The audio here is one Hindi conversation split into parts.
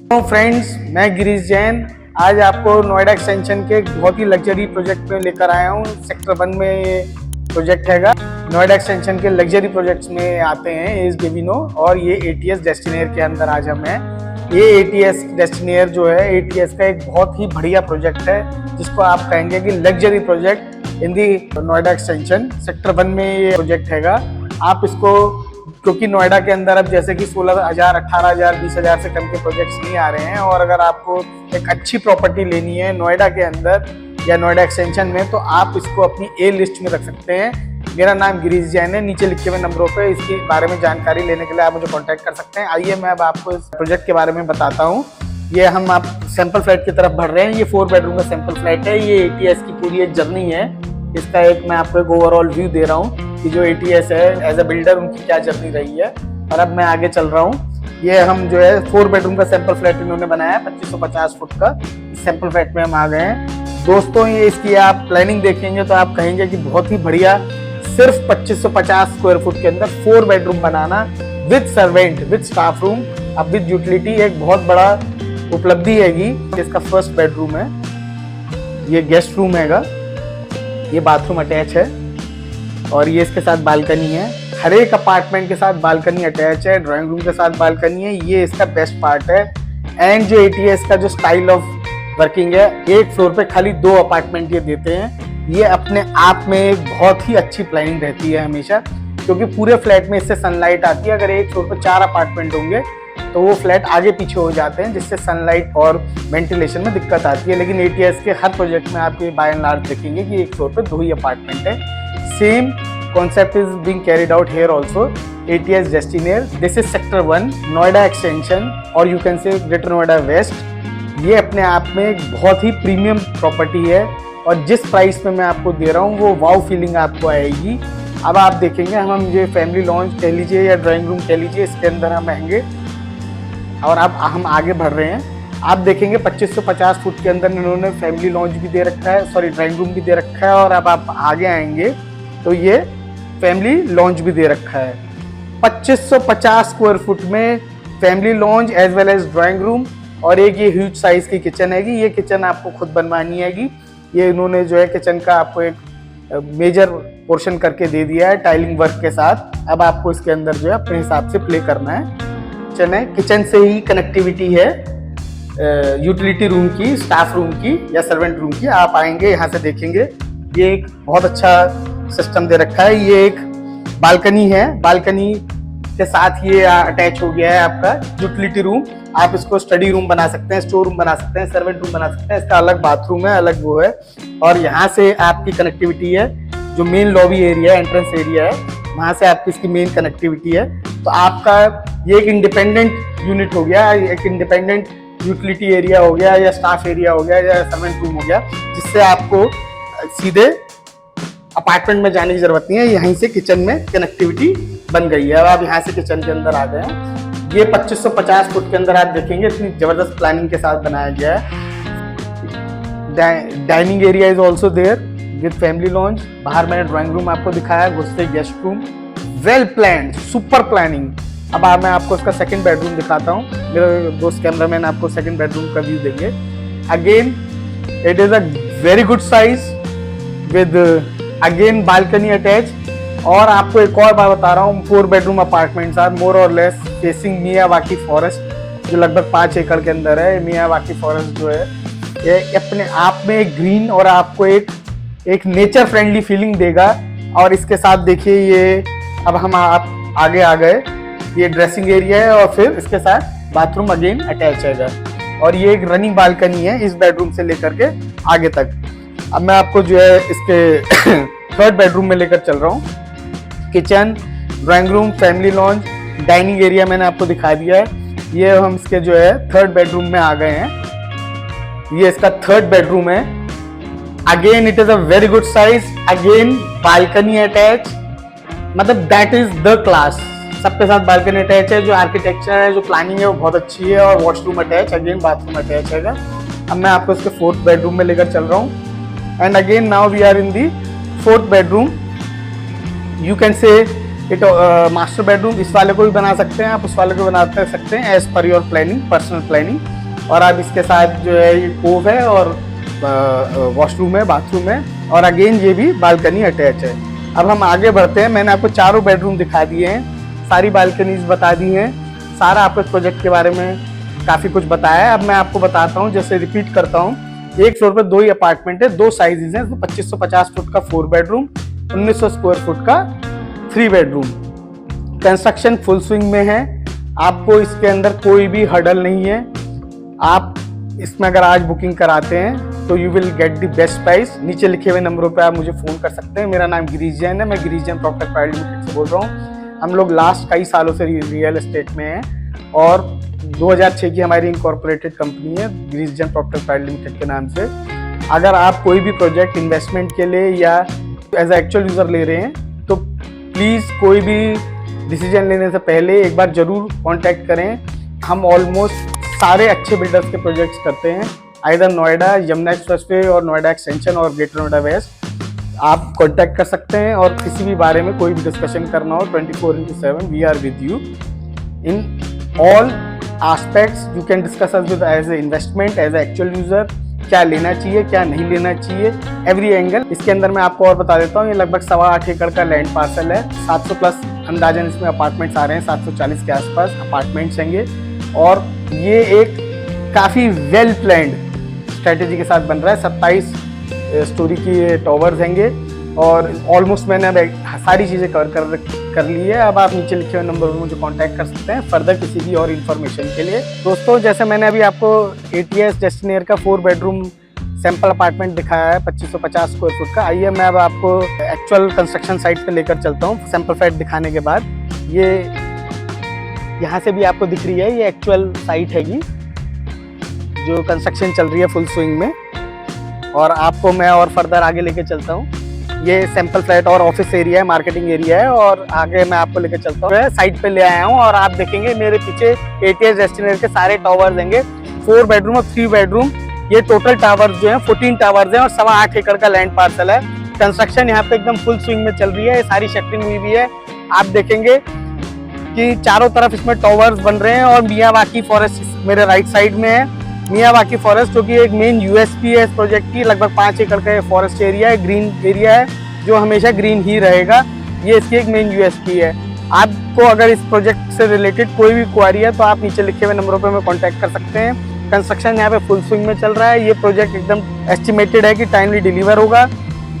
तो फ्रेंड्स, मैं गिरीश जैन आज आपको नोएडा एक्सटेंशन के एक बहुत ही लग्जरी प्रोजेक्ट में लेकर आया हूँ। सेक्टर 1 में ये प्रोजेक्ट हैगा। नोएडा एक्सटेंशन के लग्जरी प्रोजेक्ट्स में आते हैं एस डेविनो और ये एटीएस डेस्टिनेयर के अंदर आज हम हैं। ये एटीएस डेस्टिनेयर जो है एटीएस का एक बहुत ही बढ़िया प्रोजेक्ट है, जिसको आप कहेंगे कि luxury project in the Noida extension. Sector 1 में ये प्रोजेक्ट हैगा। आप इसको, क्योंकि नोएडा के अंदर अब जैसे कि 16,000, 18,000, 20,000 से कम के प्रोजेक्ट्स नहीं आ रहे हैं, और अगर आपको एक अच्छी प्रॉपर्टी लेनी है नोएडा के अंदर या नोएडा एक्सटेंशन में, तो आप इसको अपनी ए लिस्ट में रख सकते हैं। मेरा नाम गिरीश जैन है। नीचे लिखे हुए नंबरों पे इसके बारे में जानकारी लेने के लिए आप मुझे कांटेक्ट कर सकते हैं। आइए मैं अब आपको इस प्रोजेक्ट के बारे में बताता हूँ। ये हम आप सैंपल फ्लैट की तरफ बढ़ रहे हैं। ये 4 बेडरूम का सैंपल फ्लैट है। ये एटीएस की पूरी एक जर्नी है। इसका एक मैं आपको एक ओवरऑल व्यू दे रहा हूँ कि जो एटीएस है एज ए बिल्डर उनकी क्या जर्नी रही है। और अब मैं आगे चल रहा हूँ। ये हम जो है 4 बेडरूम का सैंपल फ्लैट इन्होंने बनाया है 2550 फुट का। इस सैंपल फ्लैट में हम आ गए हैं दोस्तों। ये इसकी आप प्लानिंग देखेंगे तो आप कहेंगे कि बहुत ही बढ़िया, सिर्फ 2550 स्क्वायर फुट के अंदर 4 bedroom banana with servant, with staff room, अब विद यूटिलिटी, एक बहुत बड़ा उपलब्धि हैगी। इसका फर्स्ट बेडरूम है, ये गेस्ट रूम हैगा, ये बाथरूम अटैच है और ये इसके साथ बालकनी है। हर एक अपार्टमेंट के साथ बालकनी अटैच है, ड्राइंग रूम के साथ बालकनी है। ये इसका बेस्ट पार्ट है। एंड जो एटीएस का जो स्टाइल ऑफ वर्किंग है, एक फ्लोर पे खाली 2 अपार्टमेंट ये देते हैं। ये अपने आप में एक बहुत ही अच्छी प्लानिंग रहती है हमेशा, क्योंकि पूरे फ्लैट में इससे सनलाइट आती है। अगर एक फ्लोर पे 4 अपार्टमेंट होंगे तो वो फ्लैट आगे पीछे हो जाते हैं, जिससे सनलाइट और वेंटिलेशन में दिक्कत आती है। लेकिन एटीएस के हर प्रोजेक्ट में आप ये बाय एंड लार्ज देखेंगे कि एक फ्लोर पे 2 ही अपार्टमेंट है। Same concept is being carried out here also. ATS Destinier. This is Sector 1, Noida Extension, और you can say Greater Noida West. ये अपने आप में एक बहुत ही प्रीमियम प्रॉपर्टी है और जिस प्राइस में मैं आपको दे रहा हूँ वो वाव फीलिंग आपको आएगी। अब आप देखेंगे, हम ये फैमिली लॉन्च कह लीजिए या ड्राइंग रूम कह लीजिए, इसके अंदर हम आएंगे और अब हम आगे बढ़ रहे हैं। आप देखेंगे 2550 फुट के अंदर इन्होंने फैमिली लॉन्च भी दे रखा है, सॉरी ड्राइंग रूम भी दे रखा है। और अब आप आगे आएंगे तो ये फैमिली लॉन्च भी दे रखा है। 2550 स्क्वायर फुट में family lounge as well as drawing room, और एक ये ह्यूज साइज की किचन हैगी। ये किचन आपको खुद बनवानी हैगी। ये इन्होंने जो है किचन का आपको एक मेजर पोर्शन करके दे दिया है टाइलिंग वर्क के साथ। अब आपको इसके अंदर जो है अपने हिसाब से प्ले करना है। किचन है, किचन से ही कनेक्टिविटी है यूटिलिटी रूम की, स्टाफ रूम की या सर्वेंट रूम की। आप आएंगे यहाँ से देखेंगे, ये एक बहुत अच्छा सिस्टम दे रखा है। ये एक बालकनी है, बालकनी के साथ ये अटैच हो गया है आपका यूटिलिटी रूम। आप इसको स्टडी रूम बना सकते हैं, स्टोर रूम बना सकते हैं, सर्वेंट रूम बना सकते हैं। इसका अलग बाथरूम है, अलग वो है। और यहाँ से आपकी कनेक्टिविटी है, जो मेन लॉबी एरिया है, एंट्रेंस एरिया है, वहाँ से आपकी इसकी मेन कनेक्टिविटी है। तो आपका ये एक इंडिपेंडेंट यूनिट हो गया, एक इंडिपेंडेंट यूटिलिटी एरिया हो गया या स्टाफ एरिया हो गया या सर्वेंट रूम हो गया, जिससे आपको सीधे अपार्टमेंट में जाने की जरूरत नहीं है। यहीं से किचन में कनेक्टिविटी बन गई है। अब आप यहाँ से किचन के अंदर आ गए हैं। ये 2550 फुट के अंदर आप देखेंगे इतनी जबरदस्त प्लानिंग के साथ बनाया गया है। Dining area is also there with family lounge. बाहर मैंने ड्राइंग रूम आपको दिखाया, घुसते guest room, well planned, super planning. अब मैं आपको इसका सेकंड बेडरूम दिखाता हूँ। मेरे दोस्त कैमरामैन आपको सेकंड बेडरूम का व्यू देंगे। Again it is a very good size with again balcony attach. और आपको एक और बात बता रहा हूँ, 4 बेडरूम अपार्टमेंट्स आर मोर और लेस फेसिंग मियावाकी फॉरेस्ट, जो लगभग 5 एकड़ के अंदर है। मियावाकी फॉरेस्ट जो है ये अपने आप में एक ग्रीन और आपको एक नेचर फ्रेंडली फीलिंग देगा। और इसके साथ देखिए, ये अब हम आप आगे आ गए, ये ड्रेसिंग एरिया है और फिर इसके साथ बाथरूम अगेन अटैच है। और ये एक रनिंग बालकनी है इस बेडरूम से लेकर के आगे तक। अब मैं आपको जो है इसके थर्ड बेडरूम में लेकर चल रहा हूँ। Kitchen, drawing room, family launch, dining area मैंने आपको दिखा दिया है। ये हम इसके जो है थर्ड बेडरूम में आ गए हैं। ये इसका थर्ड बेडरूम है। Again it is a very good size, again balcony attach, मतलब दैट इज द क्लास। सबके साथ बालकनी अटैच है। जो आर्किटेक्चर है, जो प्लानिंग है वो बहुत अच्छी है। और washroom attach, again bathroom attach है। अब मैं आपको इसके फोर्थ बेडरूम में लेकर चल रहा हूँ। And again now we are in the fourth bedroom. You can say master bedroom इस वाले को भी बना सकते हैं आप, उस वाले को बना सकते हैं as per your planning, personal planning. और आप इसके साथ जो है ये कोव है और वॉशरूम है, बाथरूम है, और अगेन ये भी बालकनी अटैच है। अब हम आगे बढ़ते हैं। मैंने आपको चारों बेडरूम दिखा दिए हैं, सारी बालकनीज बता दी हैं, सारा आपको इस प्रोजेक्ट के बारे में काफ़ी कुछ बताया है। अब मैं आपको बताता हूँ, जैसे रिपीट करता हूँ, एक फ्लोर पे 2 ही अपार्टमेंट है, 2 साइजेज हैं, 2550 फुट का 4 बेडरूम, 1900 स्क्वायर फुट का 3 बेडरूम। कंस्ट्रक्शन फुल स्विंग में है, आपको इसके अंदर कोई भी हर्डल नहीं है। आप इसमें अगर आज बुकिंग कराते हैं तो you will get the best price. नीचे लिखे हुए नंबरों पे आप मुझे फ़ोन कर सकते हैं। मेरा नाम गिरीश जैन है, मैं Girish Jain property private limited से बोल रहा हूँ। हम लोग लास्ट कई सालों से रियल एस्टेट में हैं और 2006 की हमारी इनकॉर्पोरेटेड कंपनी है Girish Jain property private limited के नाम से। अगर आप कोई भी प्रोजेक्ट इन्वेस्टमेंट के लिए या एज ए एक्चुअल यूज़र ले रहे हैं तो प्लीज़ कोई भी डिसीजन लेने से पहले एक बार ज़रूर कॉन्टैक्ट करें। हम ऑलमोस्ट सारे अच्छे बिल्डर्स के प्रोजेक्ट्स करते हैं, आइदर नोएडा, यमुना एक्सप्रेसवे और नोएडा एक्सटेंशन और ग्रेटर नोएडा वेस्ट। आप कॉन्टैक्ट कर सकते हैं और किसी भी बारे में कोई भी डिस्कशन करना हो 24/7 we are with you in all aspects. You can discuss us with as a investment, as a actual user, क्या लेना चाहिए क्या नहीं लेना चाहिए, एवरी एंगल। इसके अंदर मैं आपको और बता देता हूँ, ये लगभग 8.25 एकड़ का लैंड पार्सल है, 700 प्लस अंदाजन इसमें अपार्टमेंट्स आ रहे हैं, 740 के आसपास अपार्टमेंट्स होंगे। और ये एक काफ़ी वेल प्लान्ड स्ट्रेटेजी के साथ बन रहा है। 27 स्टोरी की ये टॉवर्स होंगे और ऑलमोस्ट मैंने अब सारी चीज़ें कवर कर ली है। अब आप नीचे लिखे हुए नंबर पर मुझे कांटेक्ट कर सकते हैं फर्दर किसी भी और इन्फॉर्मेशन के लिए। दोस्तों, जैसे मैंने अभी आपको ATS डेस्टिनेयर का 4 बेडरूम सैंपल अपार्टमेंट दिखाया है 2550 स्क्वायर फुट का, आइए मैं अब आपको एक्चुअल कंस्ट्रक्शन साइट पे लेकर चलता हूँ। सैंपल फ्लैट दिखाने के बाद ये यहाँ से भी आपको दिख रही है, ये एक्चुअल साइट हैगी जो कंस्ट्रक्शन चल रही है फुल स्विंग में। और आपको मैं और फर्दर आगे लेके चलता हूँ। ये सैंपल फ्लैट और ऑफिस एरिया है, मार्केटिंग एरिया है, और आगे मैं आपको लेके चलता हूँ। साइट पे ले आया हूँ और आप देखेंगे मेरे पीछे ATS डेस्टिनेयर के सारे टावर्स देंगे, 4 बेडरूम और 3 बेडरूम। ये टोटल टावर्स जो है 14 टावर्स हैं और 8.25 एकड़ का लैंड पार्सल है। कंस्ट्रक्शन यहाँ पे एकदम फुल स्विंग में चल रही है, सारी शटरिंग हुई भी है। आप देखेंगे कि चारों तरफ इसमें टावर्स बन रहे हैं और मियावाकी फॉरेस्ट मेरे राइट साइड में है। मियावाकी फॉरेस्ट जो कि एक मेन USP है इस प्रोजेक्ट की, लगभग 5 एकड़ का फॉरेस्ट एरिया है, ग्रीन एरिया है जो हमेशा ग्रीन ही रहेगा। ये इसकी एक मेन USP है। आपको अगर इस प्रोजेक्ट से रिलेटेड कोई भी क्वारी है तो आप नीचे लिखे हुए नंबरों पर हमें कॉन्टैक्ट कर सकते हैं। कंस्ट्रक्शन यहाँ पे फुल स्विंग में चल रहा है। ये प्रोजेक्ट एकदम एस्टिमेटेड है कि टाइमली डिलीवर होगा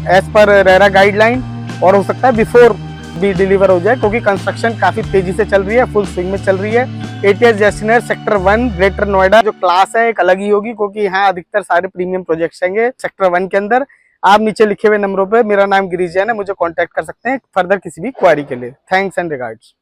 एज पर रेरा गाइडलाइन, और हो सकता है बिफोर भी डिलीवर हो जाए क्योंकि कंस्ट्रक्शन काफी तेजी से चल रही है, फुल स्विंग में चल रही है। ATS डेस्टिनेयर सेक्टर 1 ग्रेटर नोएडा जो क्लास है एक अलग ही होगी क्योंकि यहाँ अधिकतर सारे प्रीमियम प्रोजेक्ट्स होंगे सेक्टर 1 के अंदर। आप नीचे लिखे हुए नंबरों पे, मेरा नाम गिरीश जैन है, मुझे कांटेक्ट कर सकते हैं फर्दर किसी भी क्वारी के लिए। Thanks and regards.